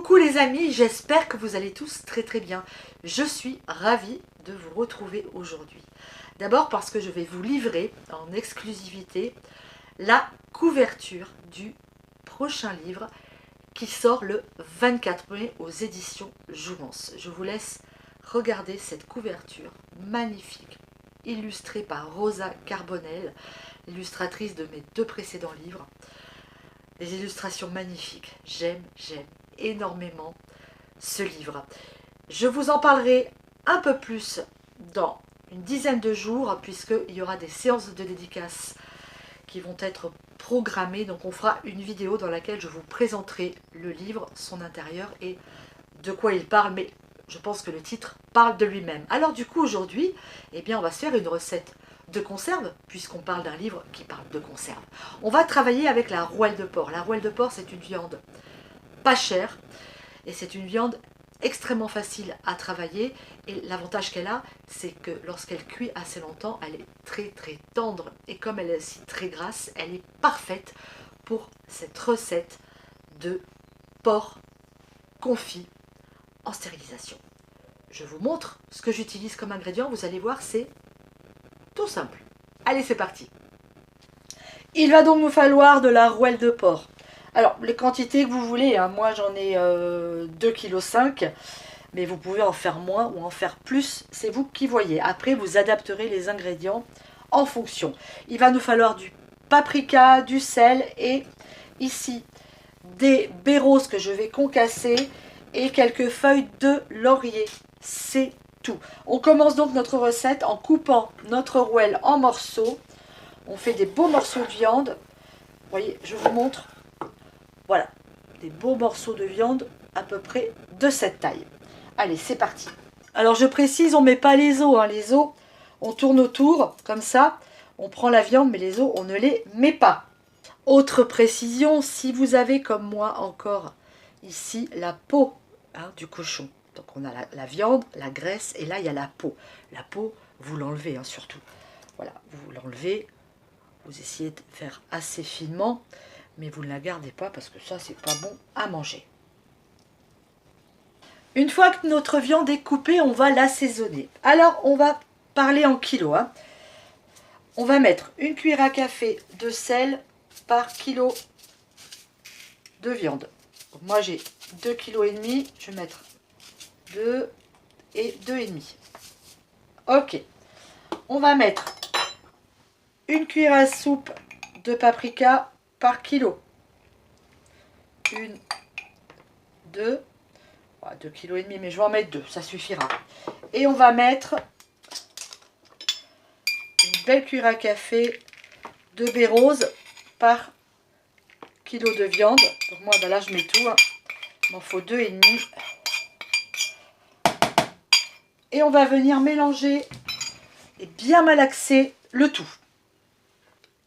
Coucou les amis, j'espère que vous allez tous très bien. Je suis ravie de vous retrouver aujourd'hui. D'abord parce que je vais vous livrer en exclusivité la couverture du prochain livre qui sort le 24 mai aux éditions Jouvence. Je vous laisse regarder cette couverture magnifique, illustrée par Rosa Carbonel, illustratrice de mes deux précédents livres. Des illustrations magnifiques, j'aime énormément ce livre. Je vous en parlerai un peu plus dans une dizaine de jours, puisqu'il y aura des séances de dédicaces qui vont être programmées. Donc on fera une vidéo dans laquelle je vous présenterai le livre, son intérieur et de quoi il parle, mais je pense que le titre parle de lui-même. Alors du coup aujourd'hui, eh bien on va se faire une recette de conserve, puisqu'on parle d'un livre qui parle de conserve. On va travailler avec la rouelle de porc. La rouelle de porc, c'est une viande pas chère, et c'est une viande extrêmement facile à travailler, et l'avantage qu'elle a, c'est que lorsqu'elle cuit assez longtemps, elle est très tendre, et comme elle est aussi très grasse, elle est parfaite pour cette recette de porc confit en stérilisation. Je vous montre ce que j'utilise comme ingrédient, vous allez voir, c'est tout simple. Allez, c'est parti. Il va donc nous falloir de la rouelle de porc. Alors, les quantités que vous voulez, hein, moi j'en ai 2,5 kg, mais vous pouvez en faire moins ou en faire plus, c'est vous qui voyez. Après, vous adapterez les ingrédients en fonction. Il va nous falloir du paprika, du sel et ici des baies roses que je vais concasser et quelques feuilles de laurier. C'est tout. On commence donc notre recette en coupant notre rouelle en morceaux. On fait des beaux morceaux de viande. Vous voyez, je vous montre. Voilà, des beaux morceaux de viande à peu près de cette taille. Allez, c'est parti. Alors je précise, on ne met pas les os. Hein. Les os, on tourne autour, comme ça. On prend la viande, mais les os, on ne les met pas. Autre précision, si vous avez comme moi encore ici la peau du cochon. Donc on a la viande, la graisse, et là il y a la peau. La peau, vous l'enlevez hein, surtout. Voilà, vous l'enlevez. Vous essayez de faire assez finement, mais vous ne la gardez pas parce que ça, c'est pas bon à manger. Une fois que notre viande est coupée, on va l'assaisonner. Alors, on va parler en kilos. Hein. On va mettre une cuillère à café de sel par kilo de viande. Donc, moi, j'ai 2,5 kg. Je vais mettre 2 et 2,5. Ok. On va mettre une cuillère à soupe de paprika par kilo. 1, 2, 2,5 kg, mais je vais en mettre 2, ça suffira. Et on va mettre une belle cuillère à café de baies roses par kilo de viande. Donc moi, ben là, je mets tout. Hein. Il m'en faut 2,5. Et on va venir mélanger et bien malaxer le tout.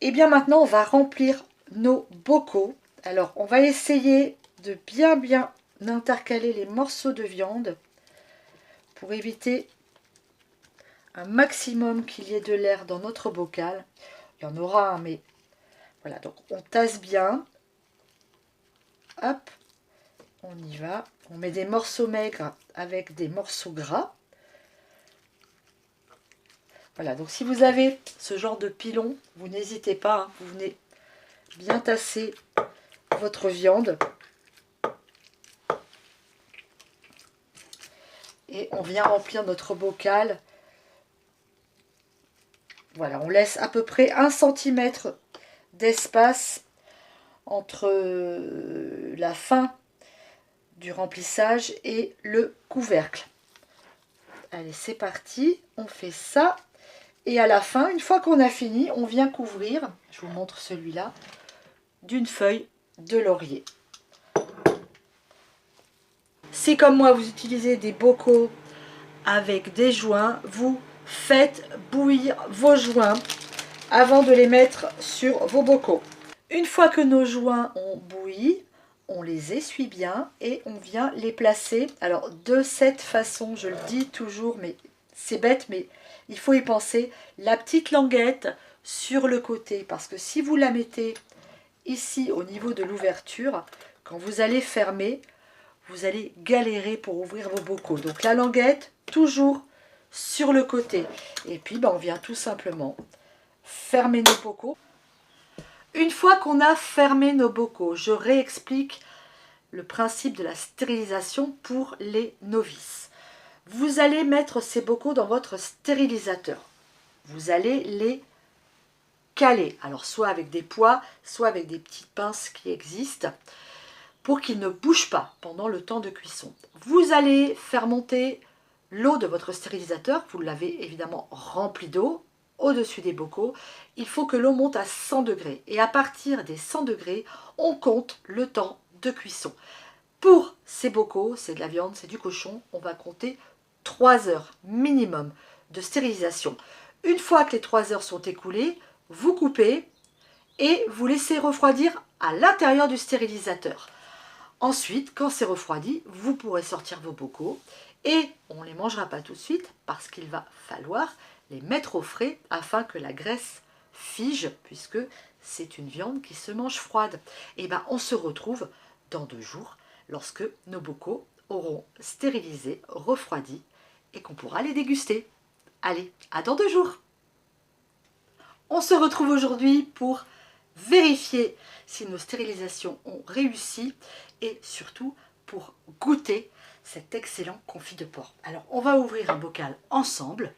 Et bien maintenant, on va remplir nos bocaux. Alors, on va essayer de bien intercaler les morceaux de viande pour éviter un maximum qu'il y ait de l'air dans notre bocal. Il y en aura un, mais voilà. Donc, on tasse bien. Hop, on y va. On met des morceaux maigres avec des morceaux gras. Voilà, donc si vous avez ce genre de pilon, vous n'hésitez pas, hein, vous venez bien tasser votre viande. Et on vient remplir notre bocal. Voilà, on laisse à peu près 1 cm d'espace entre la fin du remplissage et le couvercle. Allez, c'est parti, on fait ça. Et à la fin, une fois qu'on a fini, on vient couvrir, je vous montre celui-là, d'une feuille de laurier. Si comme moi vous utilisez des bocaux avec des joints, vous faites bouillir vos joints avant de les mettre sur vos bocaux. Une fois que nos joints ont bouilli, on les essuie bien et on vient les placer. Alors de cette façon, je le dis toujours, mais c'est bête, mais il faut y penser, la petite languette sur le côté, parce que si vous la mettez ici au niveau de l'ouverture, quand vous allez fermer, vous allez galérer pour ouvrir vos bocaux. Donc la languette, toujours sur le côté. Et puis, on vient tout simplement fermer nos bocaux. Une fois qu'on a fermé nos bocaux, je réexplique le principe de la stérilisation pour les novices. Vous allez mettre ces bocaux dans votre stérilisateur. Vous allez les caler, alors soit avec des poids, soit avec des petites pinces qui existent, pour qu'ils ne bougent pas pendant le temps de cuisson. Vous allez faire monter l'eau de votre stérilisateur, vous l'avez évidemment rempli d'eau, au-dessus des bocaux. Il faut que l'eau monte à 100 degrés, et à partir des 100 degrés, on compte le temps de cuisson. Pour ces bocaux, c'est de la viande, c'est du cochon, on va compter 3 heures minimum de stérilisation. Une fois que les 3 heures sont écoulées, vous coupez et vous laissez refroidir à l'intérieur du stérilisateur. Ensuite, quand c'est refroidi, vous pourrez sortir vos bocaux et on ne les mangera pas tout de suite parce qu'il va falloir les mettre au frais afin que la graisse fige, puisque c'est une viande qui se mange froide. Et on se retrouve dans 2 jours lorsque nos bocaux auront stérilisé, refroidi et qu'on pourra les déguster. Allez, à dans 2 jours! On se retrouve aujourd'hui pour vérifier si nos stérilisations ont réussi et surtout pour goûter cet excellent confit de porc. Alors, on va ouvrir un bocal ensemble.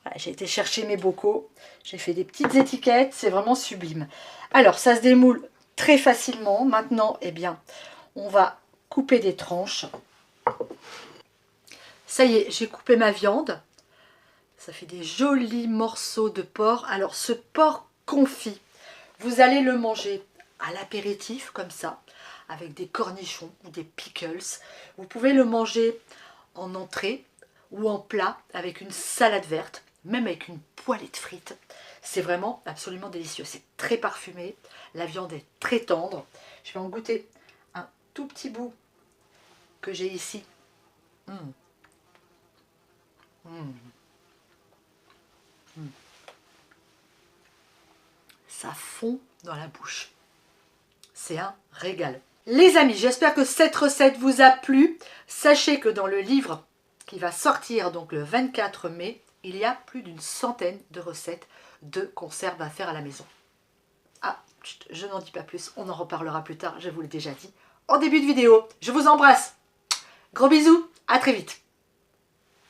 Voilà, j'ai été chercher mes bocaux, j'ai fait des petites étiquettes, c'est vraiment sublime. Alors, ça se démoule très facilement. Maintenant, on va couper des tranches. Ça y est, j'ai coupé ma viande. Ça fait des jolis morceaux de porc. Alors, ce porc confit, vous allez le manger à l'apéritif, comme ça, avec des cornichons ou des pickles. Vous pouvez le manger en entrée ou en plat avec une salade verte, même avec une poêlée de frites. C'est vraiment absolument délicieux. C'est très parfumé. La viande est très tendre. Je vais en goûter un tout petit bout que j'ai ici. Ça fond dans la bouche. C'est un régal. Les amis, j'espère que cette recette vous a plu. Sachez que dans le livre qui va sortir donc le 24 mai, il y a plus d'une centaine de recettes de conserves à faire à la maison. Ah, je n'en dis pas plus, on en reparlera plus tard, je vous l'ai déjà dit en début de vidéo. Je vous embrasse. Gros bisous, à très vite.